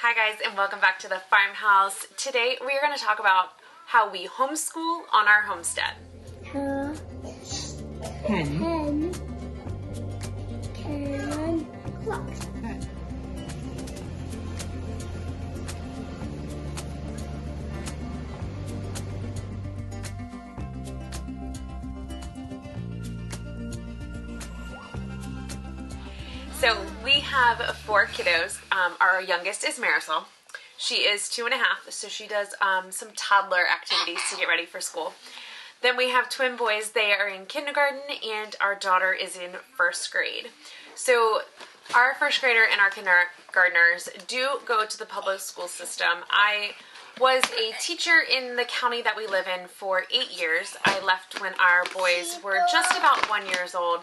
Hi guys, and welcome back to the farmhouse. Today we are going to talk about how we homeschool on our homestead. Ten o'clock. So we have 4 kiddos. Our youngest is Marisol. She is 2.5, so she does some toddler activities to get ready for school. Then we have twin boys. They are in kindergarten, and our daughter is in 1st grade. So our 1st grader and our kindergartners do go to the public school system. I was a teacher in the county that we live in for 8 years. I left when our boys were just about 1 year old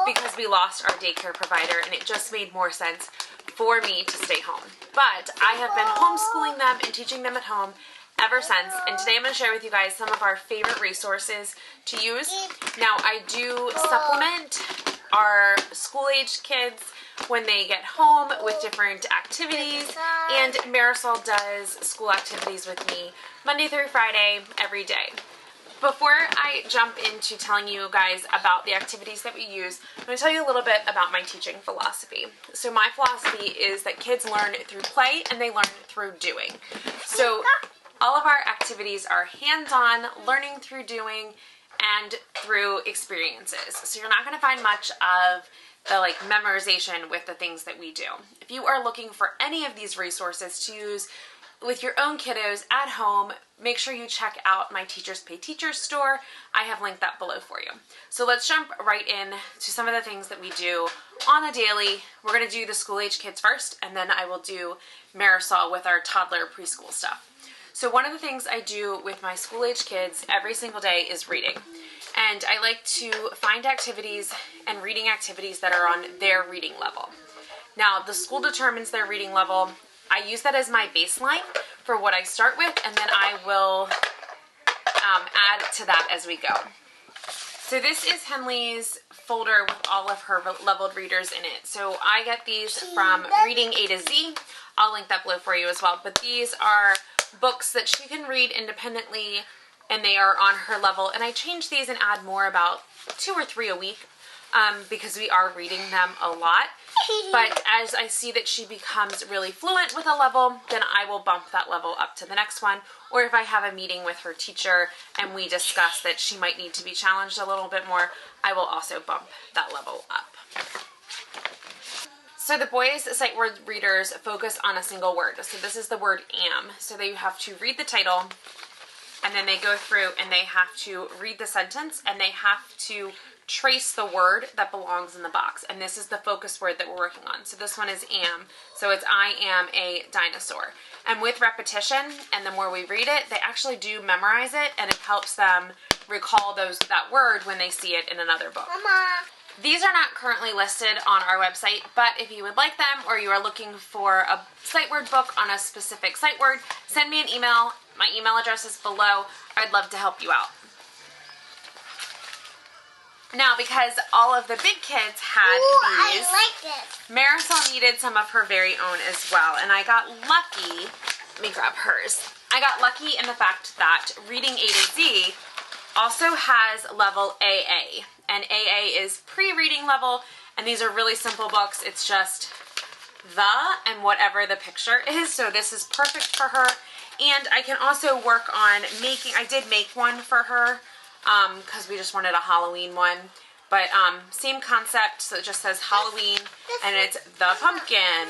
because we lost our daycare provider, and it just made more sense for me to stay home. But I have been homeschooling them and teaching them at home ever since, and today I'm going to share with you guys some of our favorite resources to use. Now, I do supplement our school-aged kids when they get home with different activities, and Marisol does school activities with me Monday through Friday every day. Before I jump into telling you guys about the activities that we use, I'm going to tell you a little bit about my teaching philosophy. So my philosophy is that kids learn through play and they learn through doing. So all of our activities are hands-on, learning through doing, and through experiences. So you're not going to find much of the memorization with the things that we do. If you are looking for any of these resources to use with your own kiddos at home, make sure you check out my Teachers Pay Teachers store. I have linked that below for you. So let's jump right in to some of the things that we do on the daily. We're going to do the school-age kids first, and then I will do Marisol with our toddler preschool stuff. So one of the things I do with my school-age kids every single day is reading. And I like to find activities and reading activities that are on their reading level. Now, the school determines their reading level. I use that as my baseline for what I start with, and then I will add to that as we go. So this is Henley's folder with all of her leveled readers in it. So I get these from Reading A to Z. I'll link that below for you as well. But these are books that she can read independently, and they are on her level. And I change these and add more, about 2 or 3 a week, because we are reading them a lot. But as I see that she becomes really fluent with a level, then I will bump that level up to the next one. Or if I have a meeting with her teacher and we discuss that she might need to be challenged a little bit more, I will also bump that level up. So the boys' sight word readers focus on a single word. So this is the word am. So they have to read the title, and then they go through and they have to read the sentence, and they have to trace the word that belongs in the box. And this is the focus word that we're working on. So this one is am. So it's I am a dinosaur. And with repetition, and the more we read it, they actually do memorize it, and it helps them recall that word when they see it in another book. Mama. These are not currently listed on our website, but if you would like them, or you are looking for a sight word book on a specific sight word, send me an email. My email address is below. I'd love to help you out. Now, because all of the big kids had these, I like this. Marisol needed some of her very own as well, and I got lucky. Let me grab hers. I got lucky in the fact that Reading A to Z also has level AA, and AA is pre-reading level, and these are really simple books. It's just and whatever the picture is, so this is perfect for her. And I can also work on I did make one for her, because we just wanted a Halloween one, but same concept. So it just says Halloween, and it's the pumpkin,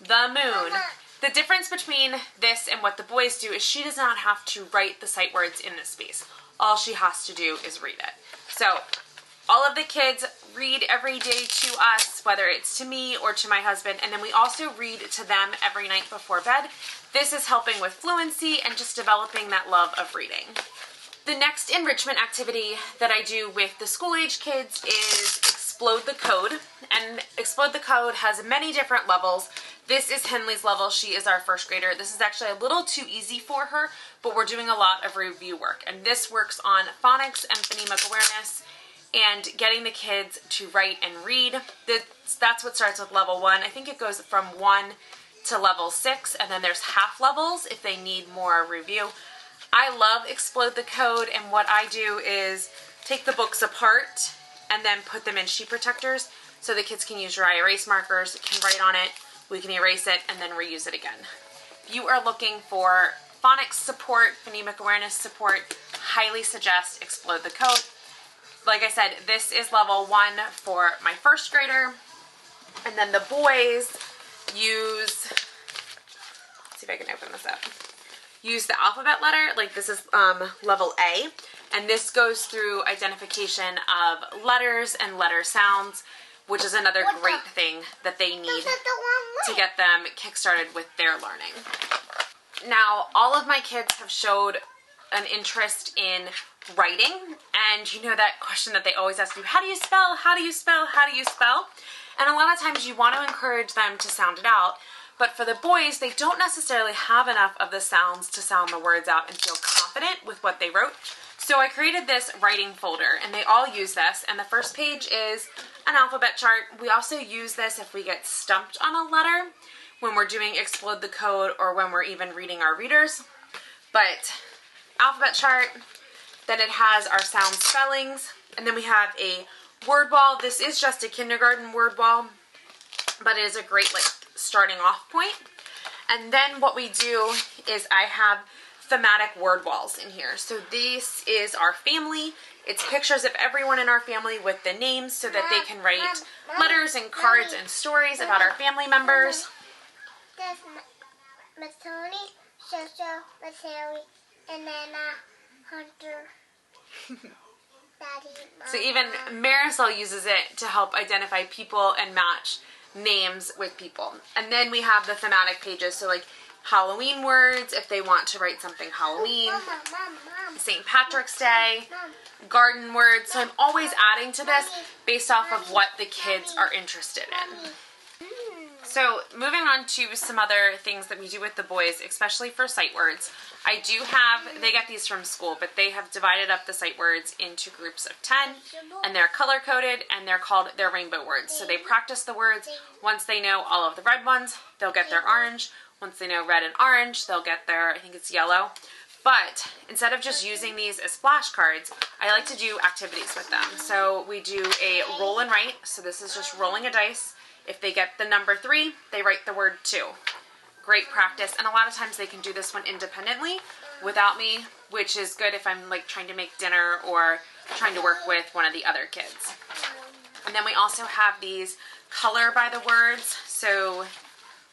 the moon. The difference between this and what the boys do is she does not have to write the sight words in this space. All she has to do is read it. So all of the kids read every day to us, whether it's to me or to my husband, and then we also read to them every night before bed. This is helping with fluency and just developing that love of reading. The next enrichment activity that I do with the school-age kids is Explode the Code. And Explode the Code has many different levels. This is Henley's level. She is our 1st grader. This is actually a little too easy for her, but we're doing a lot of review work. And this works on phonics and phonemic awareness and getting the kids to write and read. That's what starts with level 1. I think it goes from 1 to level 6, and then there's half levels if they need more review. I love Explode the Code, and what I do is take the books apart and then put them in sheet protectors so the kids can use dry erase markers, can write on it, we can erase it, and then reuse it again. If you are looking for phonics support, phonemic awareness support, highly suggest Explode the Code. Like I said, this is level 1 for my first grader, and then the boys use, let's see if I can open this up, use the alphabet letter, like this is level A, and this goes through identification of letters and letter sounds, which is another great thing that they need to get them kick-started with their learning. Now, all of my kids have showed an interest in writing, and you know that question that they always ask you, how do you spell, how do you spell, how do you spell? And a lot of times you want to encourage them to sound it out, but for the boys, they don't necessarily have enough of the sounds to sound the words out and feel confident with what they wrote. So I created this writing folder, and they all use this, and the first page is an alphabet chart. We also use this if we get stumped on a letter when we're doing Explode the Code or when we're even reading our readers. But alphabet chart, then it has our sound spellings, and then we have a word wall. This is just a kindergarten word wall, but it is a great starting off point. And then what we do is I have thematic word walls in here. So this is our family. It's pictures of everyone in our family with the names so that they can write letters and cards and stories about our family members. There's Miss Tony, Shosho, Miss Harry, and then Hunter, Daddy, Mama. So even Marisol uses it to help identify people and match names with people. And then we have the thematic pages, so like Halloween words if they want to write something Halloween, St. Patrick's Day, garden words. So I'm always adding to this based off of what the kids are interested in. So moving on to some other things that we do with the boys, especially for sight words. I do have, they get these from school, but they have divided up the sight words into groups of 10, and they're color-coded, and they're called their rainbow words. So they practice the words. Once they know all of the red ones, they'll get their orange. Once they know red and orange, they'll get their, I think it's yellow. But instead of just using these as flashcards, I like to do activities with them. So we do a roll and write. So this is just rolling a dice. If they get the number 3, they write the word 2. Great practice. And a lot of times they can do this one independently without me, which is good if I'm like trying to make dinner or trying to work with one of the other kids. And then we also have these color by the words. So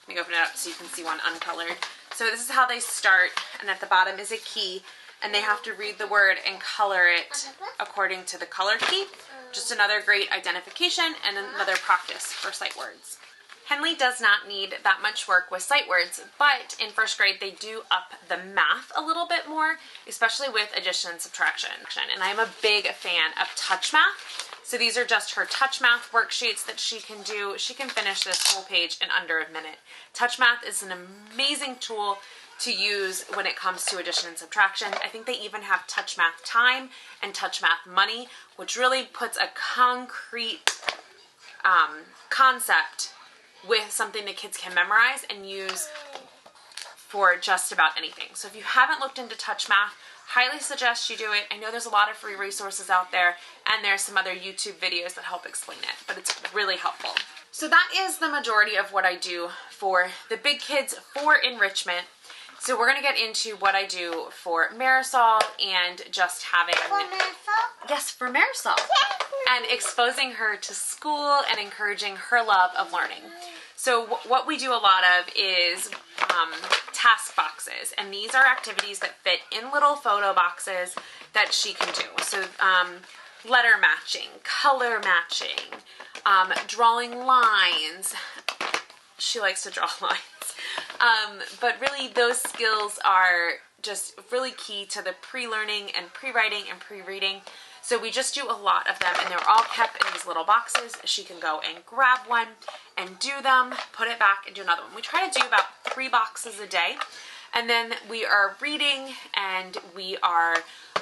let me open it up so you can see one uncolored. So this is how they start, and at the bottom is a key, and they have to read the word and color it according to the color key. Just another great identification and another practice for sight words. Henley does not need that much work with sight words, but in first grade they do up the math a little bit more, especially with addition and subtraction. And I'm a big fan of touch math. So these are just her touch math worksheets that she can do. She can finish this whole page in under a minute. Touch math is an amazing tool to use when it comes to addition and subtraction. I think they even have touch math time and touch math money, which really puts a concrete concept with something the kids can memorize and use for just about anything. So if you haven't looked into touch math, highly suggest you do it. I know there's a lot of free resources out there, and there's some other YouTube videos that help explain it, but it's really helpful. So that is the majority of what I do for the big kids for enrichment. So we're going to get into what I do for Marisol and just having... For Marisol? Yes, for Marisol. And exposing her to school and encouraging her love of learning. So what we do a lot of is task boxes, and these are activities that fit in little photo boxes that she can do. So letter matching, color matching, drawing lines. She likes to draw lines. But really those skills are just really key to the pre-learning and pre-writing and pre-reading. So we just do a lot of them, and they're all kept in these little boxes. She can go and grab one and do them, put it back, and do another one. We try to do about 3 boxes a day. And then we are reading, and we are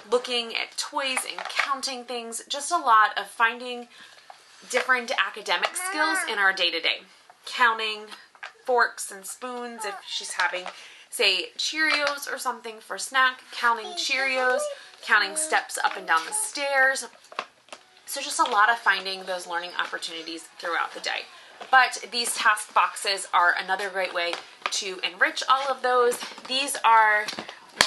looking at toys and counting things. Just a lot of finding different academic skills in our day-to-day. Counting, forks and spoons if she's having, say, Cheerios or something for snack, counting Cheerios, counting steps up and down the stairs. So just a lot of finding those learning opportunities throughout the day. But these task boxes are another great way to enrich all of those. These are,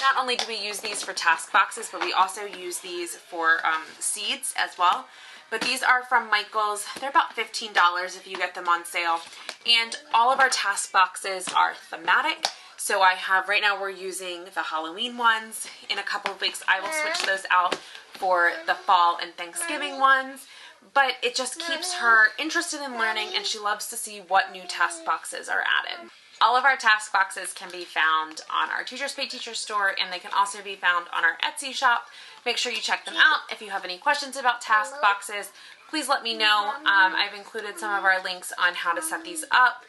not only do we use these for task boxes, but we also use these for seeds as well. But these are from Michael's. They're about $15 if you get them on sale. And all of our task boxes are thematic. So I have, right now we're using the Halloween ones. In a couple of weeks I will switch those out for the fall and Thanksgiving ones. But it just keeps her interested in learning, and she loves to see what new task boxes are added. All of our task boxes can be found on our Teachers Pay Teachers store, and they can also be found on our Etsy shop. Make sure you check them out. If you have any questions about task boxes, please let me know. I've included some of our links on how to set these up.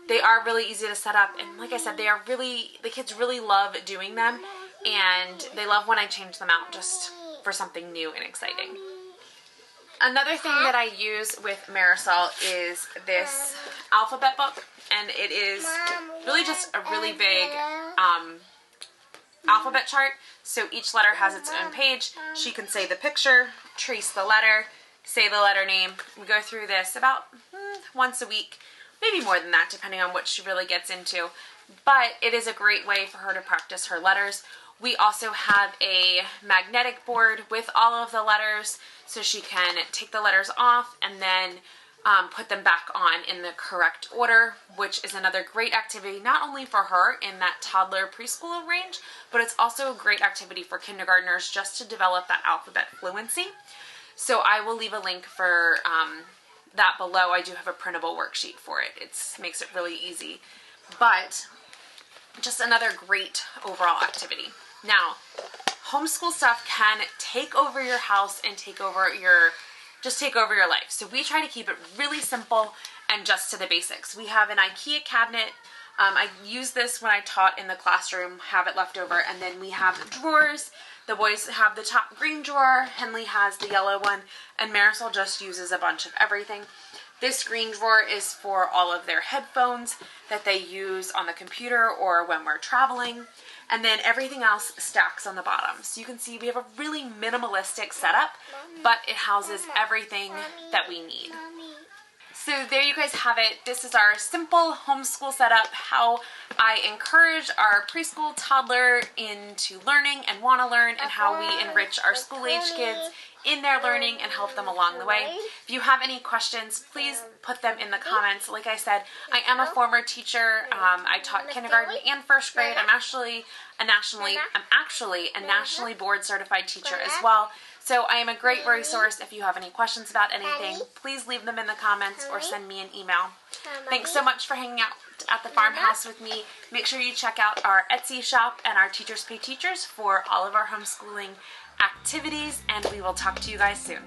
They are really easy to set up, and like I said, the kids really love doing them, and they love when I change them out just for something new and exciting. Another thing that I use with Marisol is this alphabet book, and it is really just a really big alphabet chart. So each letter has its own page. She can say the picture, trace the letter, say the letter name. We go through this about once a week, maybe more than that depending on what she really gets into. But it is a great way for her to practice her letters. We also have a magnetic board with all of the letters, so she can take the letters off and then put them back on in the correct order, which is another great activity, not only for her in that toddler preschool range, but it's also a great activity for kindergartners just to develop that alphabet fluency. So I will leave a link for that below. I do have a printable worksheet for it. It makes it really easy, but just another great overall activity. Now, homeschool stuff can take over your house and take over your life. So we try to keep it really simple and just to the basics. We have an IKEA cabinet. I use this when I taught in the classroom, have it left over, and then we have drawers. The boys have the top green drawer, Henley has the yellow one, and Marisol just uses a bunch of everything. This green drawer is for all of their headphones that they use on the computer or when we're traveling. And then everything else stacks on the bottom. So you can see we have a really minimalistic setup, but it houses everything that we need. So there you guys have it. This is our simple homeschool setup, how I encourage our preschool toddler into learning and want to learn, and how we enrich our school-age kids in their learning and help them along the way. If you have any questions, please put them in the comments. Like I said, I am a former teacher. I taught kindergarten and first grade. I'm actually a nationally board certified teacher as well. So I am a great resource. If you have any questions about anything, please leave them in the comments or send me an email. Thanks so much for hanging out at the farmhouse with me. Make sure you check out our Etsy shop and our Teachers Pay Teachers for all of our homeschooling activities, and we will talk to you guys soon.